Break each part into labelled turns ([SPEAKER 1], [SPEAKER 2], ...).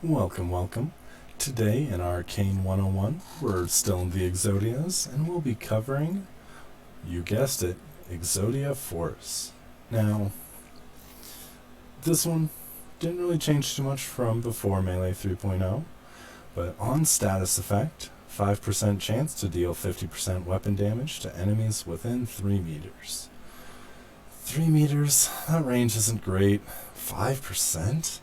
[SPEAKER 1] Welcome, welcome. Today in Arcane 101, we're still in the Exodias, and we'll be covering, you guessed it, Exodia Force. Now, this one didn't really change too much from before Melee 3.0, but on status effect, 5% chance to deal 50% weapon damage to enemies within 3 meters. 3 meters, that range isn't great. 5%?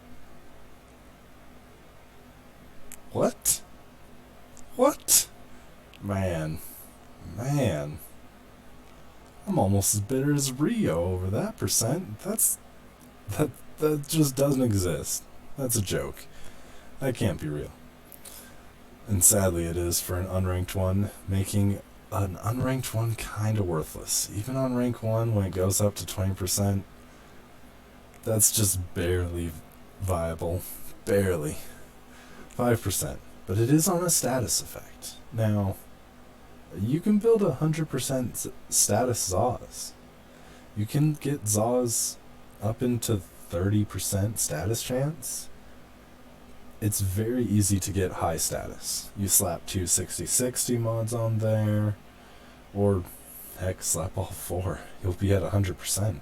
[SPEAKER 1] What? What? Man. I'm almost as bitter as Rio over that percent. That just doesn't exist. That's a joke. That can't be real. And sadly it is for an unranked one, making an unranked one kinda worthless. Even on rank 1 when it goes up to 20%, that's just barely viable. Barely. 5%, but it is on a status effect. Now, you can build 100% status Zaws. You can get Zaws up into 30% status chance. It's very easy to get high status. You slap 2 60-60 mods on there, or heck, slap all 4. You'll be at 100%.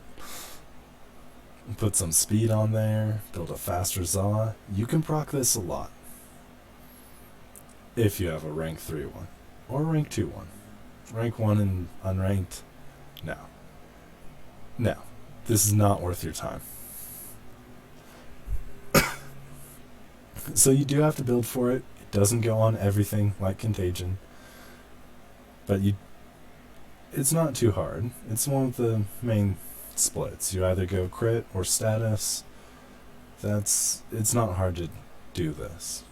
[SPEAKER 1] Put some speed on there, build a faster Zaw. You can proc this a lot. If you have a rank 3 one, or rank 2 one. Rank 1 and unranked, no. No, this is not worth your time. So you do have to build for it. It doesn't go on everything like Contagion, but it's not too hard. It's one of the main splits. You either go crit or status. It's not hard to do this.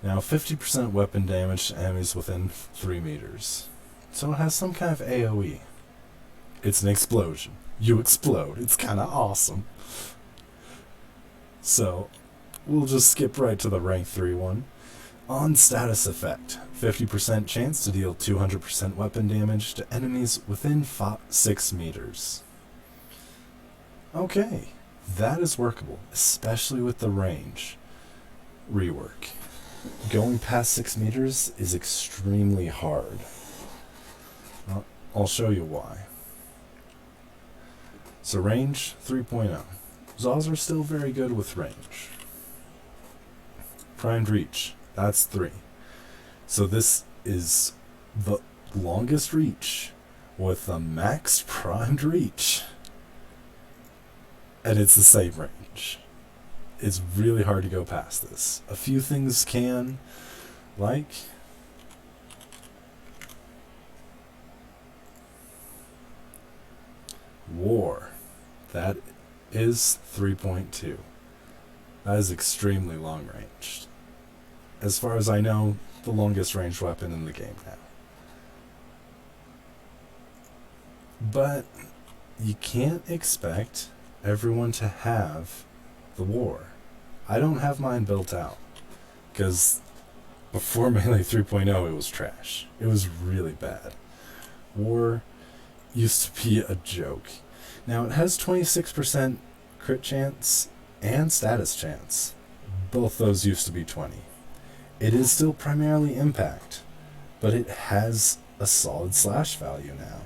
[SPEAKER 1] Now, 50% weapon damage to enemies within 3 meters. So it has some kind of AoE. It's an explosion. You explode. It's kind of awesome. So, we'll just skip right to the rank 3 one. On status effect, 50% chance to deal 200% weapon damage to enemies within 6 meters. Okay, that is workable, especially with the range rework. Going past 6 meters is extremely hard. I'll show you why. So range 3.0. Zaws are still very good with range. Primed reach, that's 3. So this is the longest reach with the max primed reach. And it's the same range. It's really hard to go past this. A few things can, like War. That is 3.2. That is extremely long ranged. As far as I know, the longest ranged weapon in the game now. But you can't expect everyone to have the War. I don't have mine built out, because before Melee 3.0 it was trash. It was really bad. War used to be a joke. Now it has 26% crit chance and status chance. Both those used to be 20. It is still primarily impact, but it has a solid slash value now.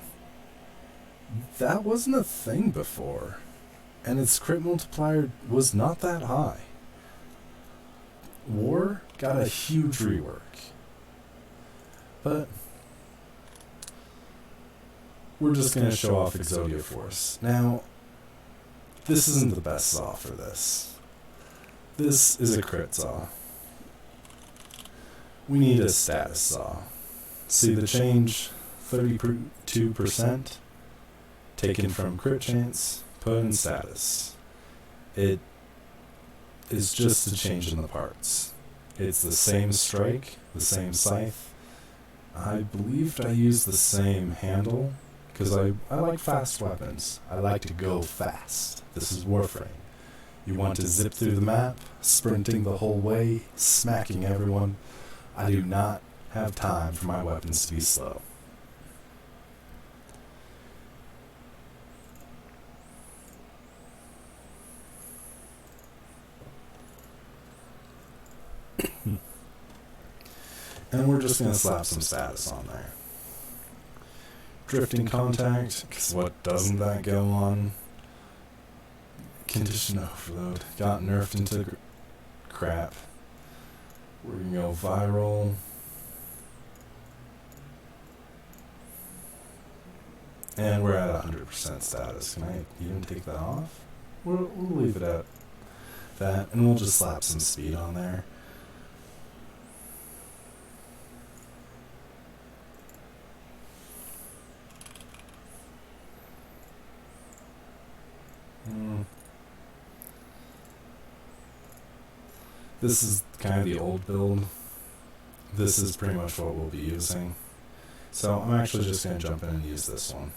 [SPEAKER 1] That wasn't a thing before, and its crit multiplier was not that high. War got a huge rework, but we're just going to show off Exodia Force. Now, this isn't the best Zaw for this. This is a crit Zaw. We need a status Zaw. See the change? 32% taken from crit chance, put in status. It is just a change in the parts. It's the same strike, the same scythe. I believed I used the same handle, because I like fast weapons. I like to go fast. This is Warframe. You want to zip through the map, sprinting the whole way, smacking everyone. I do not have time for my weapons to be slow. And we're just going to slap some status on there. Drifting Contact, because what doesn't that go on? Condition Overload. Got nerfed into crap. We're going to go viral. And we're at 100% status. Can I even take that off? We'll leave it at that, and we'll just slap some speed on there. This is kind of the old build. This is pretty much what we'll be using. So I'm actually just going to jump in and use this one.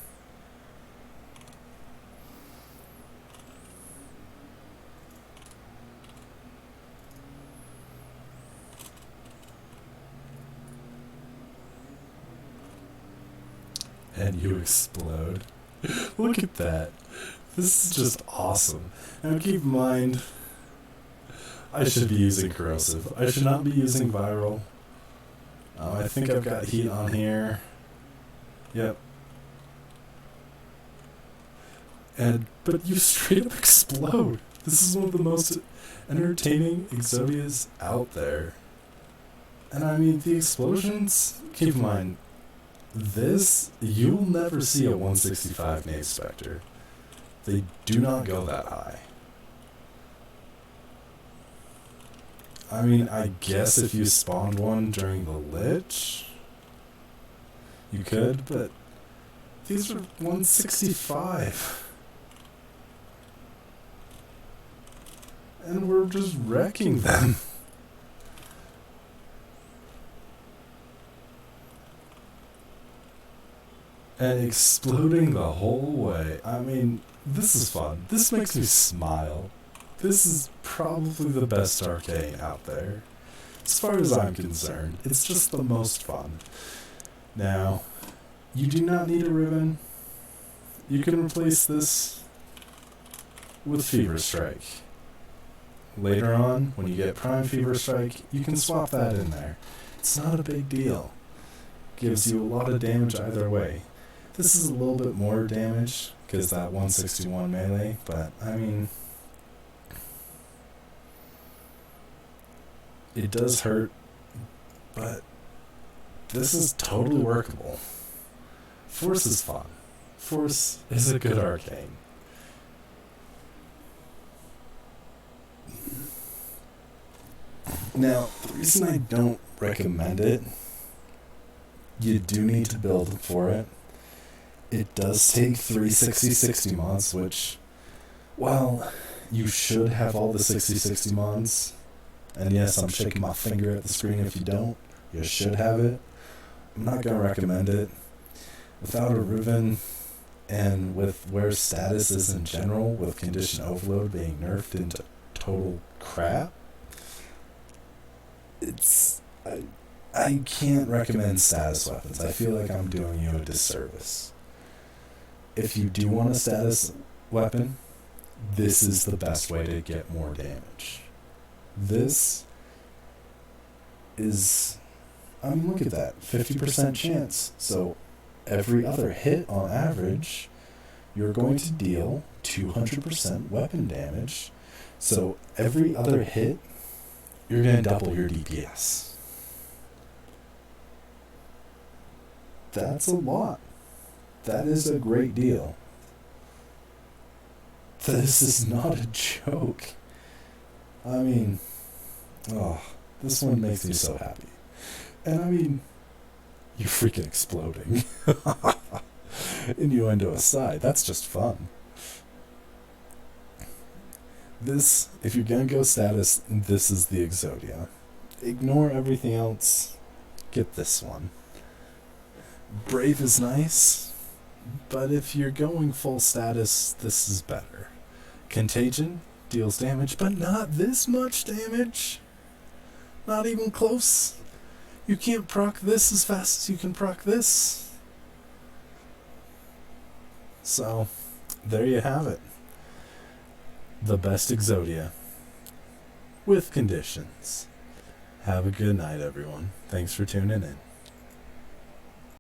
[SPEAKER 1] And you explode. Look at that. This is just awesome. Now keep in mind, I should be using corrosive. I should not be using viral. I think I've got heat on here. Yep. But you straight up explode. This is one of the most entertaining Exodias out there. And I mean, the explosions, keep in mind, this, you'll never see a 165 Nave Spectre. They do not go that high. I mean, I guess if you spawned one during the Lich, you could, but these are 165. And we're just wrecking them. And exploding the whole way. I mean, this is fun. This makes me smile. This is probably the best Arcane out there. As far as I'm concerned, it's just the most fun. Now, you do not need a ribbon. You can replace this with Fever Strike. Later on, when you get Prime Fever Strike, you can swap that in there. It's not a big deal. Gives you a lot of damage either way. This is a little bit more damage, because that 161 melee, but I mean, it does hurt, but this is totally workable. Force is fun. Force is a good Arcane. Now, the reason I don't recommend it, you do need to build for it. It does take 3 60/60 mods, which, well, you should have all the 60/60 mods. And yes, I'm shaking my finger at the screen if you don't. You should have it. I'm not going to recommend it. Without a Riven, and with where status is in general, with Condition Overload being nerfed into total crap, I can't recommend status weapons. I feel like I'm doing you a disservice. If you do want a status weapon, this is the best way to get more damage. This is, I mean, look at that, 50% chance. So every other hit on average, you're going to deal 200% weapon damage. So every other hit, you're going to double your DPS. That's a lot. That is a great deal. This is not a joke. I mean, oh, this one makes me so happy. And I mean, you're freaking exploding. Innuendo aside, that's just fun. This, if you're gonna go status, this is the Exodia. Ignore everything else. Get this one. Brave is nice, but if you're going full status, this is better. Contagion deals damage, but not this much damage. Not even close. You can't proc this as fast as you can proc this. So, there you have it. The best Exodia. With conditions. Have a good night, everyone. Thanks for tuning in.